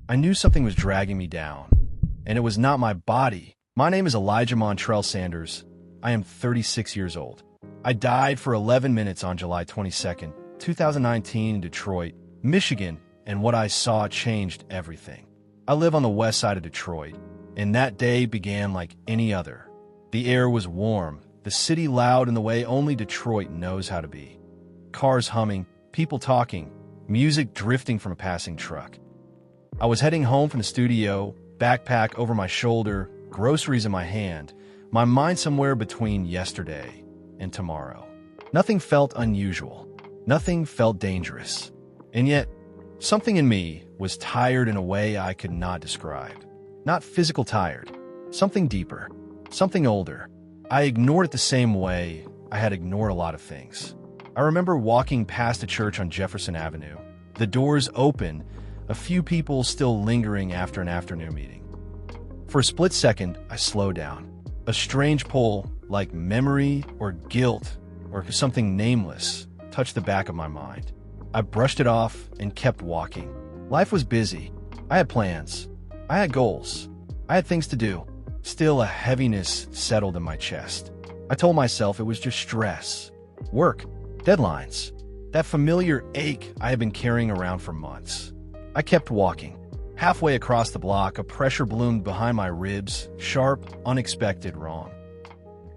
I knew something was dragging me down, and it was not my body. My name is Elijah Montrell Sanders. I am 36 years old. I died for 11 minutes on July 22nd, 2019 in Detroit, Michigan, and what I saw changed everything. I live on the west side of Detroit, and that day began like any other. The air was warm, the city loud in the way only Detroit knows how to be. Cars humming, people talking, music drifting from a passing truck. I was heading home from the studio, backpack over my shoulder, groceries in my hand, my mind somewhere between yesterday and tomorrow. Nothing felt unusual. Nothing felt dangerous. And yet, something in me was tired in a way I could not describe. Not physical tired. Something deeper. Something older. I ignored it the same way I had ignored a lot of things. I remember walking past a church on Jefferson Avenue. The doors open, a few people still lingering after an afternoon meeting. For a split second, I slowed down. A strange pull, like memory or guilt or something nameless, touched the back of my mind. I brushed it off and kept walking. Life was busy. I had plans. I had goals. I had things to do. Still, a heaviness settled in my chest. I told myself it was just stress, work, deadlines, that familiar ache I had been carrying around for months. I kept walking. Halfway across the block, a pressure bloomed behind my ribs, sharp, unexpected, wrong.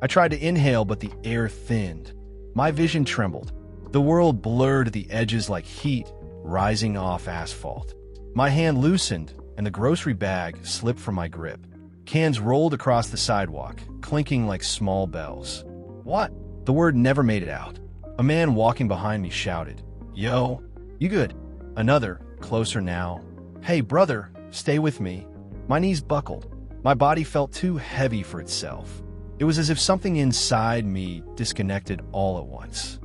I tried to inhale, but the air thinned. My vision trembled. The world blurred at the edges like heat rising off asphalt. My hand loosened, and the grocery bag slipped from my grip. Cans rolled across the sidewalk, clinking like small bells. What? The word never made it out. A man walking behind me shouted, "Yo, you good?" Another, closer now, "Hey, brother, stay with me." My knees buckled. My body felt too heavy for itself. It was as if something inside me disconnected all at once.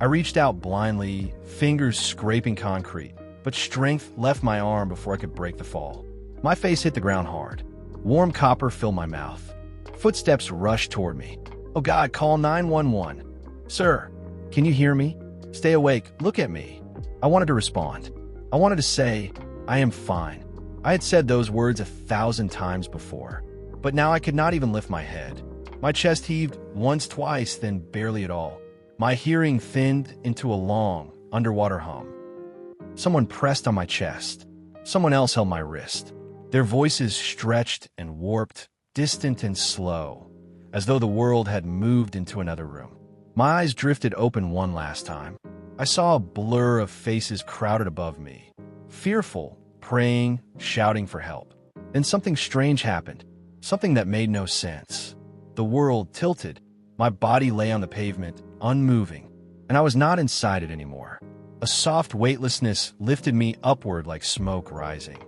I reached out blindly, fingers scraping concrete, but strength left my arm before I could break the fall. My face hit the ground hard. Warm copper filled my mouth. Footsteps rushed toward me. "Oh God, call 911. Sir, can you hear me? Stay awake, look at me." I wanted to respond. I wanted to say, "I am fine." I had said those words 1,000 times before, but now I could not even lift my head. My chest heaved once, twice, then barely at all. My hearing thinned into a long, underwater hum. Someone pressed on my chest. Someone else held my wrist. Their voices stretched and warped, distant and slow, as though the world had moved into another room. My eyes drifted open one last time. I saw a blur of faces crowded above me, fearful, praying, shouting for help. Then something strange happened, something that made no sense. The world tilted. My body lay on the pavement, unmoving, and I was not inside it anymore. A soft weightlessness lifted me upward like smoke rising.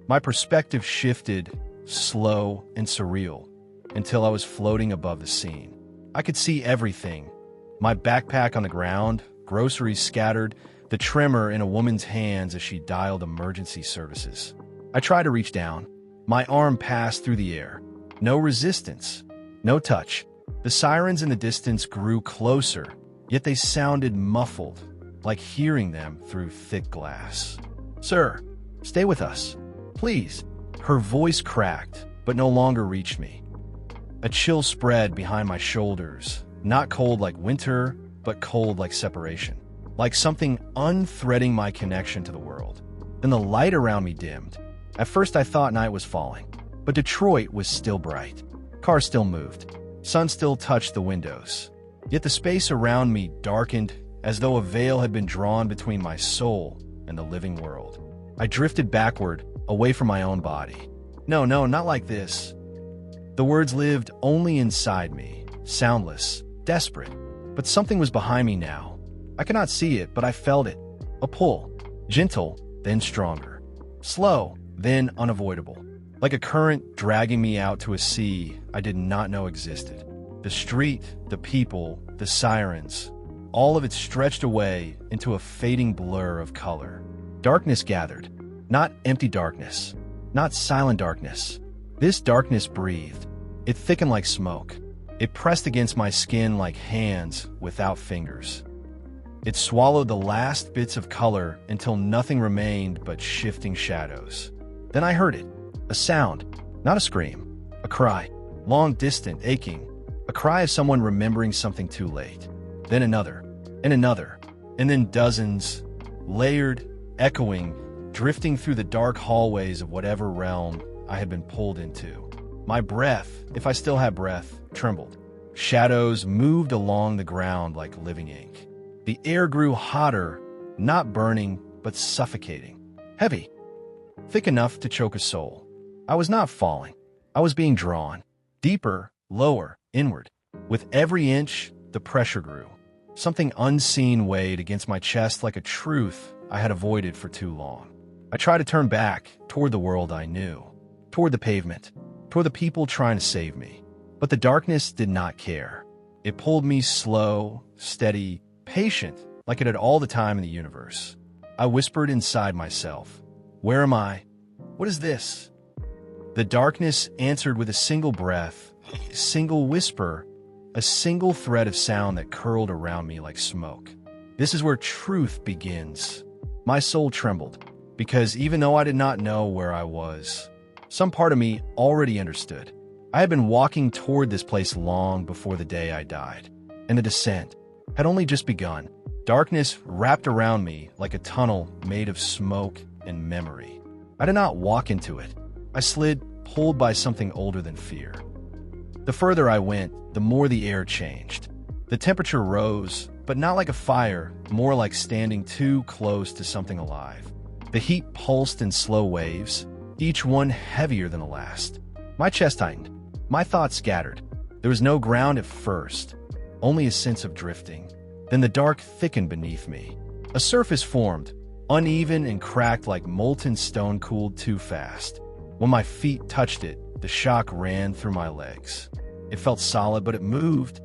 My perspective shifted, slow and surreal, until I was floating above the scene. I could see everything. My backpack on the ground, groceries scattered, the tremor in a woman's hands as she dialed emergency services. I tried to reach down. My arm passed through the air. No resistance, no touch. The sirens in the distance grew closer, yet they sounded muffled, like hearing them through thick glass. "Sir, stay with us, please." Her voice cracked, but no longer reached me. A chill spread behind my shoulders, not cold like winter, but cold like separation, like something unthreading my connection to the world. Then the light around me dimmed. At first I thought night was falling, but Detroit was still bright. Cars still moved. Sun still touched the windows. Yet the space around me darkened as though a veil had been drawn between my soul and the living world. I drifted backward, away from my own body. No, not like this. The words lived only inside me, soundless, desperate. But something was behind me now. I could not see it, but I felt it. A pull, gentle, then stronger. Slow, then unavoidable. Like a current dragging me out to a sea I did not know existed. The street, the people, the sirens, all of it stretched away into a fading blur of color. Darkness gathered. Not empty darkness. Not silent darkness. This darkness breathed. It thickened like smoke. It pressed against my skin like hands without fingers. It swallowed the last bits of color until nothing remained but shifting shadows. Then I heard it. A sound, not a scream. A cry, long, distant, aching. A cry of someone remembering something too late. Then another, and then dozens, layered, echoing, drifting through the dark hallways of whatever realm I had been pulled into. My breath, if I still had breath, trembled. Shadows moved along the ground like living ink. The air grew hotter, not burning, but suffocating. Heavy, thick enough to choke a soul. I was not falling. I was being drawn. Deeper, lower, inward. With every inch, the pressure grew. Something unseen weighed against my chest like a truth I had avoided for too long. I tried to turn back, toward the world I knew, toward the pavement, toward the people trying to save me. But the darkness did not care. It pulled me slow, steady, patient, like it had all the time in the universe. I whispered inside myself, "Where am I? What is this?" The darkness answered with a single breath, a single whisper, a single thread of sound that curled around me like smoke. This is where truth begins. My soul trembled, because even though I did not know where I was, some part of me already understood. I had been walking toward this place long before the day I died, and the descent had only just begun. Darkness wrapped around me like a tunnel made of smoke and memory. I did not walk into it. I slid, pulled by something older than fear. The further I went, the more the air changed. The temperature rose, but not like a fire, more like standing too close to something alive. The heat pulsed in slow waves, each one heavier than the last. My chest tightened. My thoughts scattered. There was no ground at first, only a sense of drifting. Then the dark thickened beneath me. A surface formed, uneven and cracked like molten stone cooled too fast. When my feet touched it, the shock ran through my legs. It felt solid, but it moved,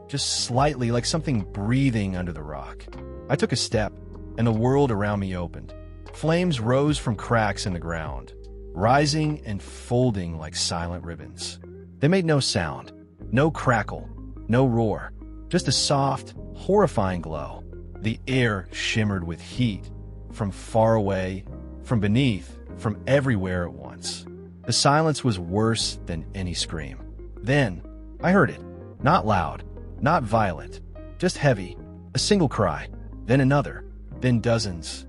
just slightly, like something breathing under the rock. I took a step, and the world around me opened. Flames rose from cracks in the ground, rising and folding like silent ribbons. They made no sound, no crackle, no roar, just a soft, horrifying glow. The air shimmered with heat, from far away, from beneath, from everywhere at once. The silence was worse than any scream. Then, I heard it. Not loud, not violent, just heavy. A single cry, then another, then dozens,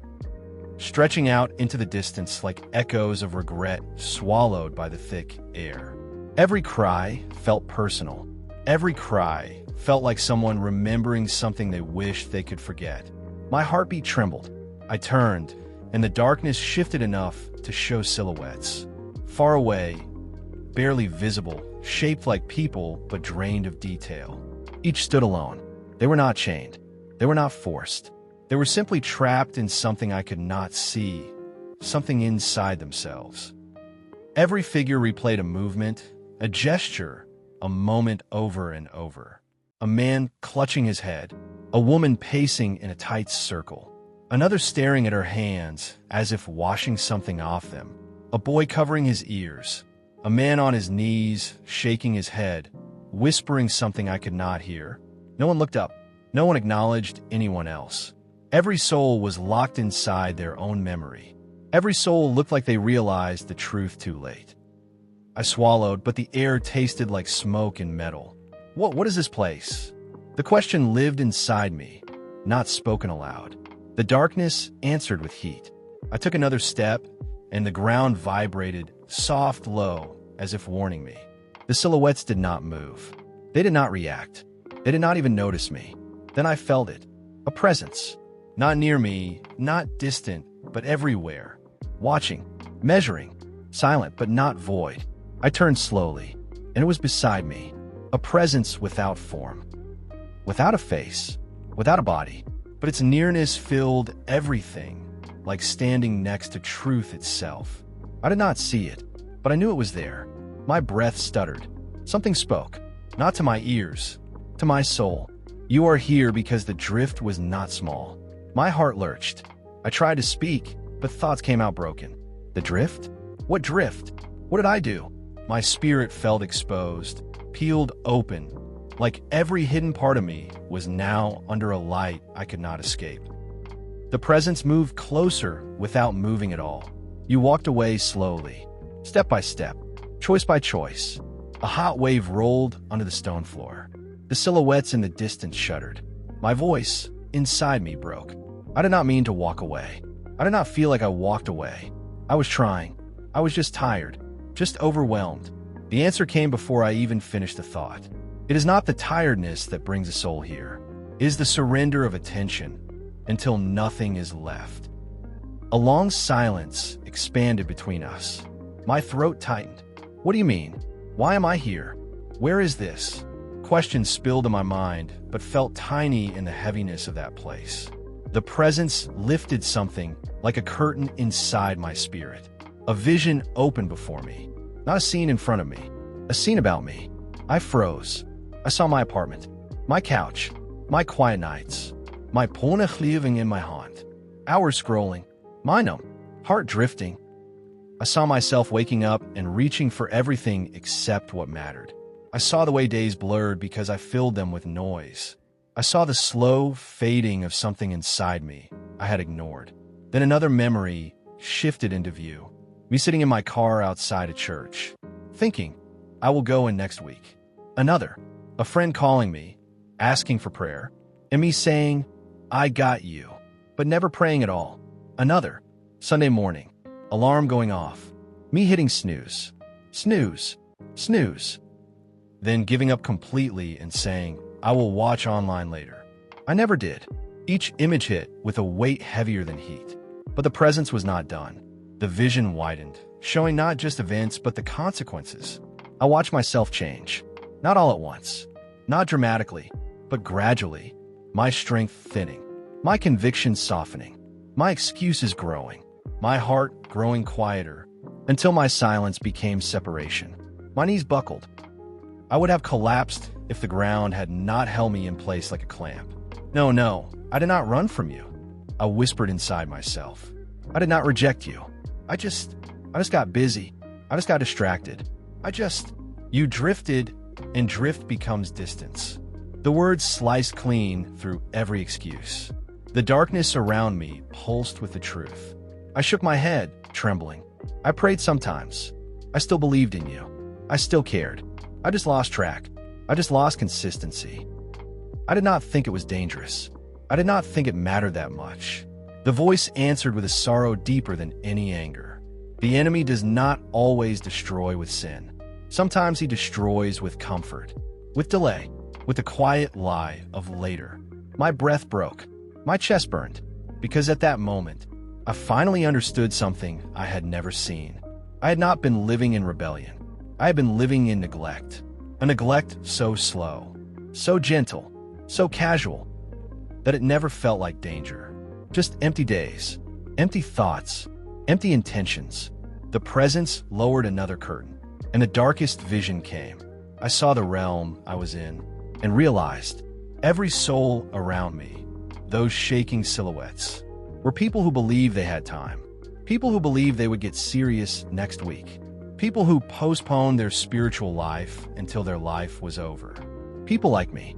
stretching out into the distance like echoes of regret swallowed by the thick air. Every cry felt personal. Every cry felt like someone remembering something they wished they could forget. My heartbeat trembled. I turned, and the darkness shifted enough to show silhouettes. Far away, barely visible, shaped like people but drained of detail. Each stood alone. They were not chained. They were not forced. They were simply trapped in something I could not see, something inside themselves. Every figure replayed a movement, a gesture, a moment over and over. A man clutching his head, a woman pacing in a tight circle, another staring at her hands as if washing something off them, a boy covering his ears, a man on his knees, shaking his head, whispering something I could not hear. No one looked up. No one acknowledged anyone else. Every soul was locked inside their own memory. Every soul looked like they realized the truth too late. I swallowed, but the air tasted like smoke and metal. What is this place? The question lived inside me, not spoken aloud. The darkness answered with heat. I took another step, and the ground vibrated, soft, low, as if warning me. The silhouettes did not move. They did not react. They did not even notice me. Then I felt it. A presence. Not near me, not distant, but everywhere. Watching, measuring, silent but not void. I turned slowly, and it was beside me. A presence without form. Without a face. Without a body. But its nearness filled everything, like standing next to truth itself. I did not see it, but I knew it was there. My breath stuttered. Something spoke, not to my ears, to my soul. You are here because the drift was not small. My heart lurched. I tried to speak, but thoughts came out broken. The drift? What drift? What did I do? My spirit felt exposed, peeled open, like every hidden part of me was now under a light I could not escape. The presence moved closer without moving at all. You walked away slowly, step by step, choice by choice. A hot wave rolled onto the stone floor. The silhouettes in the distance shuddered. My voice, inside me, broke. I did not mean to walk away. I did not feel like I walked away. I was trying. I was just tired, just overwhelmed. The answer came before I even finished the thought. It is not the tiredness that brings a soul here. It is the surrender of attention until nothing is left. A long silence expanded between us. My throat tightened. What do you mean? Why am I here? Where is this? Questions spilled in my mind, but felt tiny in the heaviness of that place. The presence lifted something like a curtain inside my spirit. A vision opened before me. Not a scene in front of me. A scene about me. I froze. I saw my apartment. My couch. My quiet nights. My pone living in my haunt. Hours scrolling. Mind them. Heart drifting. I saw myself waking up and reaching for everything except what mattered. I saw the way days blurred because I filled them with noise. I saw the slow fading of something inside me I had ignored. Then another memory shifted into view. Me sitting in my car outside a church, thinking, I will go in next week. Another, a friend calling me, asking for prayer, and me saying, I got you, but never praying at all. Another, Sunday morning, alarm going off, me hitting snooze, snooze, snooze. Then giving up completely and saying, I will watch online later. I never did. Each image hit with a weight heavier than heat. But the presence was not done. The vision widened, showing not just events but the consequences. I watched myself change. Not all at once. Not dramatically, but gradually. My strength thinning. My convictions softening. My excuses growing. My heart growing quieter. Until my silence became separation. My knees buckled. I would have collapsed if the ground had not held me in place like a clamp. No, I did not run from you. I whispered inside myself. I did not reject you. I just got busy. I just got distracted. You drifted, and drift becomes distance. The words sliced clean through every excuse. The darkness around me pulsed with the truth. I shook my head, trembling. I prayed sometimes. I still believed in you. I still cared. I just lost track. I just lost consistency. I did not think it was dangerous. I did not think it mattered that much. The voice answered with a sorrow deeper than any anger. The enemy does not always destroy with sin. Sometimes he destroys with comfort, with delay, with the quiet lie of later. My breath broke. My chest burned. Because at that moment, I finally understood something I had never seen. I had not been living in rebellion. I had been living in neglect. A neglect so slow, so gentle, so casual, that it never felt like danger. Just empty days, empty thoughts, empty intentions. The presence lowered another curtain, and the darkest vision came. I saw the realm I was in, and realized every soul around me, those shaking silhouettes, were people who believed they had time. People who believed they would get serious next week. People who postponed their spiritual life until their life was over. People like me.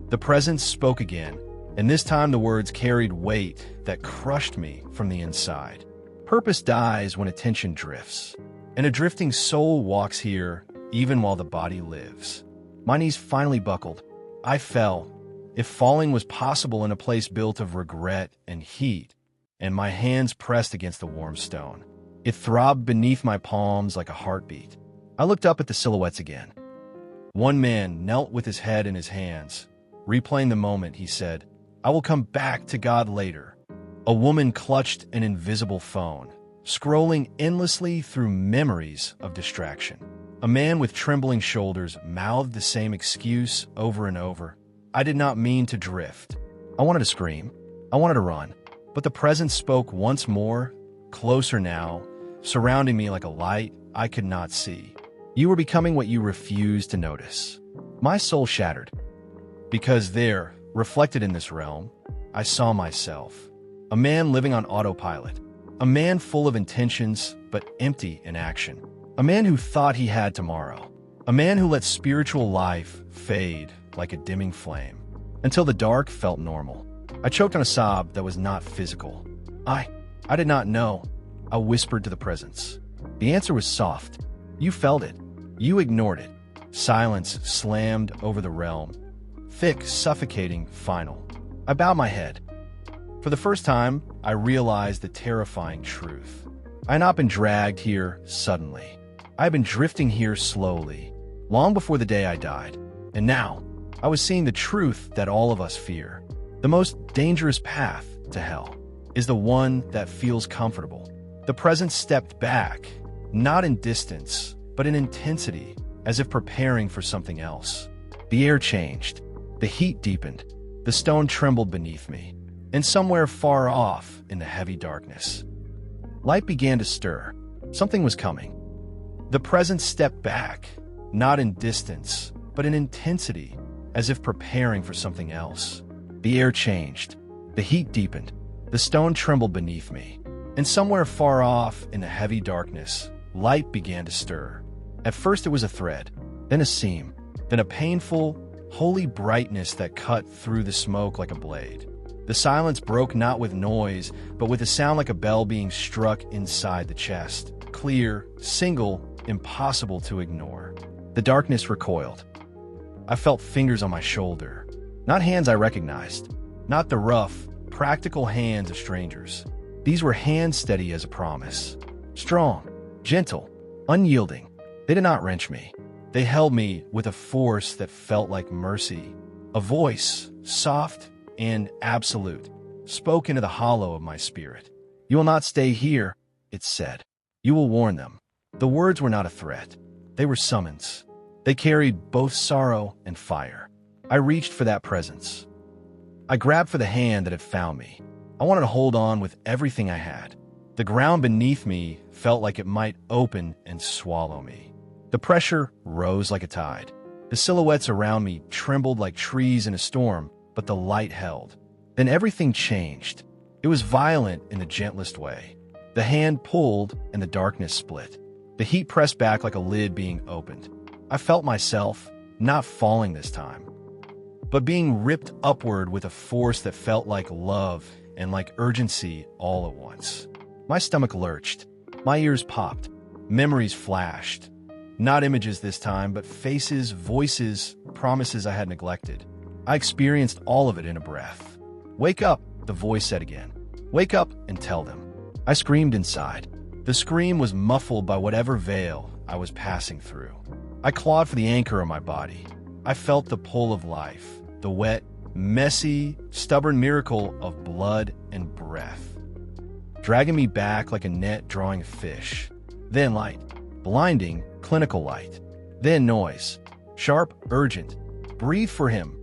The presence spoke again, and this time the words carried weight that crushed me from the inside. Purpose dies when attention drifts, and a drifting soul walks here even while the body lives. My knees finally buckled. I fell, if falling was possible in a place built of regret and heat, and my hands pressed against the warm stone. It throbbed beneath my palms like a heartbeat. I looked up at the silhouettes again. One man knelt with his head in his hands. Replaying the moment, he said, I will come back to God later. A woman clutched an invisible phone, scrolling endlessly through memories of distraction. A man with trembling shoulders mouthed the same excuse over and over. I did not mean to drift. I wanted to scream. I wanted to run. But the presence spoke once more, closer now, surrounding me like a light I could not see. You were becoming what you refused to notice. My soul shattered. Because there, reflected in this realm, I saw myself. A man living on autopilot. A man full of intentions, but empty in action. A man who thought he had tomorrow. A man who let spiritual life fade like a dimming flame, until the dark felt normal. I choked on a sob that was not physical. I did not know. I whispered to the presence. The answer was soft. You felt it. You ignored it. Silence slammed over the realm. Thick, suffocating, final. I bowed my head. For the first time, I realized the terrifying truth. I had not been dragged here suddenly. I had been drifting here slowly, long before the day I died. And now, I was seeing the truth that all of us fear. The most dangerous path to hell is the one that feels comfortable. The presence stepped back, not in distance, but in intensity, as if preparing for something else. The air changed. The heat deepened. The stone trembled beneath me. And somewhere far off in the heavy darkness, light began to stir. Something was coming. The presence stepped back, not in distance, but in intensity, as if preparing for something else. The air changed. The heat deepened. The stone trembled beneath me. And somewhere far off in the heavy darkness, light began to stir. At first it was a thread, then a seam, then a painful, holy brightness that cut through the smoke like a blade. The silence broke not with noise, but with a sound like a bell being struck inside the chest. Clear, single, impossible to ignore. The darkness recoiled. I felt fingers on my shoulder. Not hands I recognized. Not the rough, practical hands of strangers. These were hands steady as a promise. Strong, gentle, unyielding. They did not wrench me. They held me with a force that felt like mercy. A voice, soft and absolute, spoke into the hollow of my spirit. You will not stay here, it said. You will warn them. The words were not a threat. They were summons. They carried both sorrow and fire. I reached for that presence. I grabbed for the hand that had found me. I wanted to hold on with everything I had. The ground beneath me felt like it might open and swallow me. The pressure rose like a tide. The silhouettes around me trembled like trees in a storm, but the light held. Then everything changed. It was violent in the gentlest way. The hand pulled and the darkness split. The heat pressed back like a lid being opened. I felt myself, not falling this time, but being ripped upward with a force that felt like love and like urgency all at once. My stomach lurched. My ears popped. Memories flashed. Not images this time, but faces, voices, promises I had neglected. I experienced all of it in a breath. Wake up, the voice said again. Wake up and tell them. I screamed inside. The scream was muffled by whatever veil I was passing through. I clawed for the anchor of my body. I felt the pull of life, the wet, messy, stubborn miracle of blood and breath, dragging me back like a net drawing a fish. Then light, blinding, clinical light. Then noise, sharp, urgent. Breathe for him.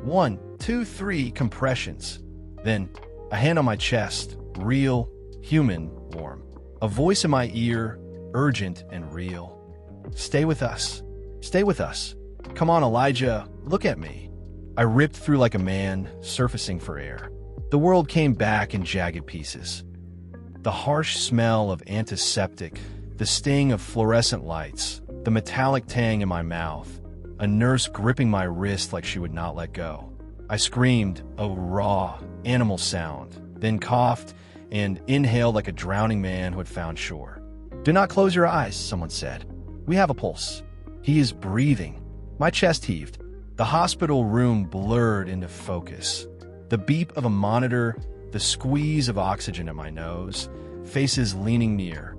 1, 2, 3 compressions. Then a hand on my chest, real, human, warm. A voice in my ear, urgent and real. Stay with us. Stay with us. Come on, Elijah, look at me. I ripped through like a man, surfacing for air. The world came back in jagged pieces. The harsh smell of antiseptic, the sting of fluorescent lights, the metallic tang in my mouth, a nurse gripping my wrist like she would not let go. I screamed a raw, animal sound, then coughed and inhaled like a drowning man who had found shore. Do not close your eyes, someone said. We have a pulse. He is breathing. My chest heaved. The hospital room blurred into focus. The beep of a monitor, the squeeze of oxygen at my nose, faces leaning near.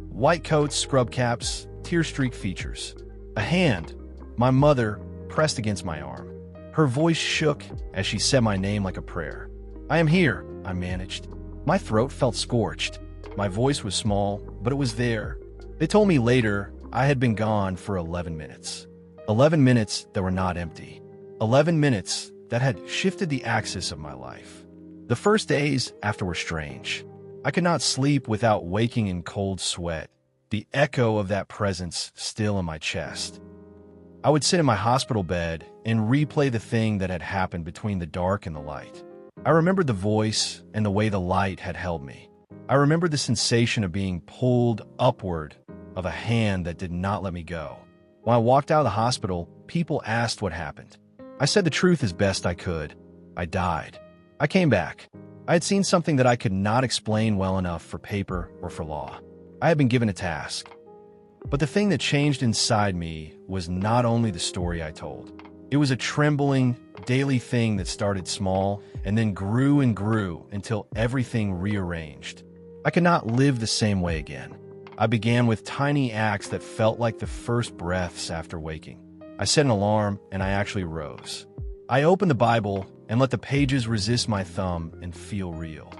White coats, scrub caps, tear-streaked features. A hand, my mother, pressed against my arm. Her voice shook as she said my name like a prayer. I am here, I managed. My throat felt scorched. My voice was small, but it was there. They told me later I had been gone for 11 minutes. 11 minutes that were not empty. 11 minutes that had shifted the axis of my life. The first days after were strange. I could not sleep without waking in cold sweat, the echo of that presence still in my chest. I would sit in my hospital bed and replay the thing that had happened between the dark and the light. I remembered the voice and the way the light had held me. I remembered the sensation of being pulled upward, of a hand that did not let me go. When I walked out of the hospital, people asked what happened. I said the truth as best I could. I died. I came back. I had seen something that I could not explain well enough for paper or for law. I had been given a task. But the thing that changed inside me was not only the story I told. It was a trembling, daily thing that started small and then grew and grew until everything rearranged. I could not live the same way again. I began with tiny acts that felt like the first breaths after waking. I set an alarm and I actually rose. I opened the Bible and let the pages resist my thumb and feel real.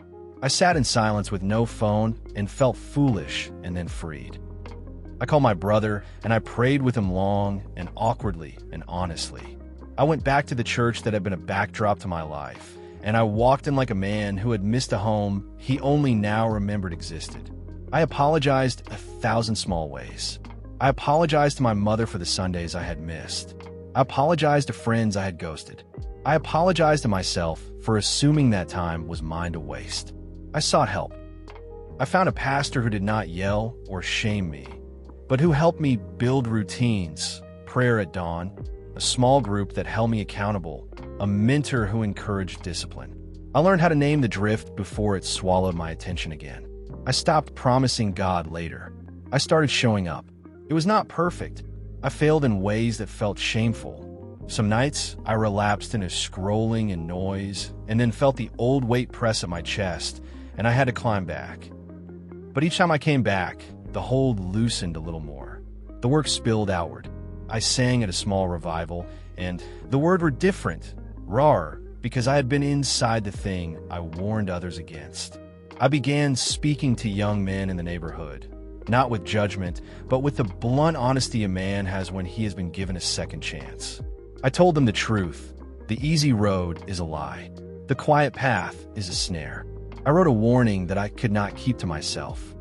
I sat in silence with no phone and felt foolish and then freed. I called my brother and I prayed with him long and awkwardly and honestly. I went back to the church that had been a backdrop to my life, and I walked in like a man who had missed a home he only now remembered existed. I apologized 1,000 small ways. I apologized to my mother for the Sundays I had missed. I apologized to friends I had ghosted. I apologized to myself for assuming that time was mine to waste. I sought help. I found a pastor who did not yell or shame me, but who helped me build routines, prayer at dawn, a small group that held me accountable, a mentor who encouraged discipline. I learned how to name the drift before it swallowed my attention again. I stopped promising God later. I started showing up. It was not perfect. I failed in ways that felt shameful. Some nights, I relapsed into scrolling and noise, and then felt the old weight press at my chest, and I had to climb back. But each time I came back, the hold loosened a little more. The work spilled outward. I sang at a small revival, and the words were different, rawer, because I had been inside the thing I warned others against. I began speaking to young men in the neighborhood, not with judgment, but with the blunt honesty a man has when he has been given a second chance. I told them the truth. The easy road is a lie. The quiet path is a snare. I wrote a warning that I could not keep to myself.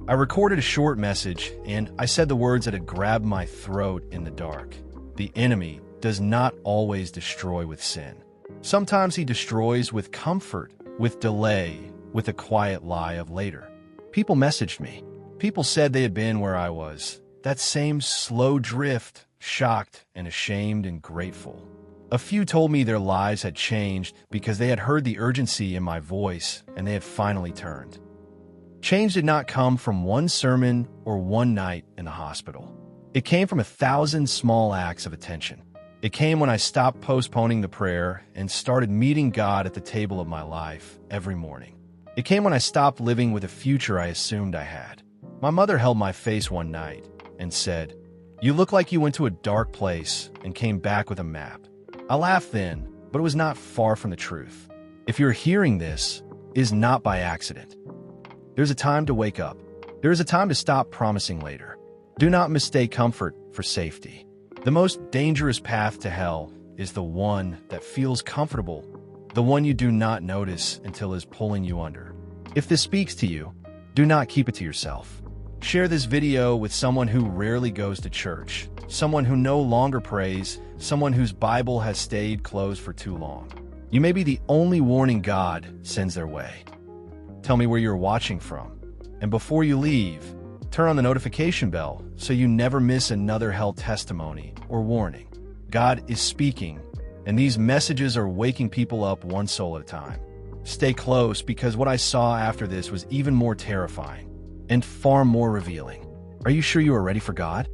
I recorded a short message, and I said the words that had grabbed my throat in the dark. The enemy does not always destroy with sin. Sometimes he destroys with comfort, with delay, with a quiet lie of later. People messaged me. People said they had been where I was. That same slow drift, shocked and ashamed and grateful. A few told me their lives had changed because they had heard the urgency in my voice and they had finally turned. Change did not come from one sermon or one night in the hospital. It came from 1,000 small acts of attention. It came when I stopped postponing the prayer and started meeting God at the table of my life every morning. It came when I stopped living with a future I assumed I had. My mother held my face one night and said, "You look like you went to a dark place and came back with a map." I laughed then, but it was not far from the truth. If you're hearing this, it is not by accident. There's a time to wake up. There is a time to stop promising later. Do not mistake comfort for safety. The most dangerous path to hell is the one that feels comfortable, the one you do not notice until it is pulling you under. If this speaks to you, do not keep it to yourself. Share this video with someone who rarely goes to church, someone who no longer prays, someone whose Bible has stayed closed for too long. You may be the only warning God sends their way. Tell me where you're watching from. And before you leave, turn on the notification bell so you never miss another hell testimony or warning. God is speaking, and these messages are waking people up one soul at a time. Stay close, because what I saw after this was even more terrifying and far more revealing. Are you sure you are ready for God?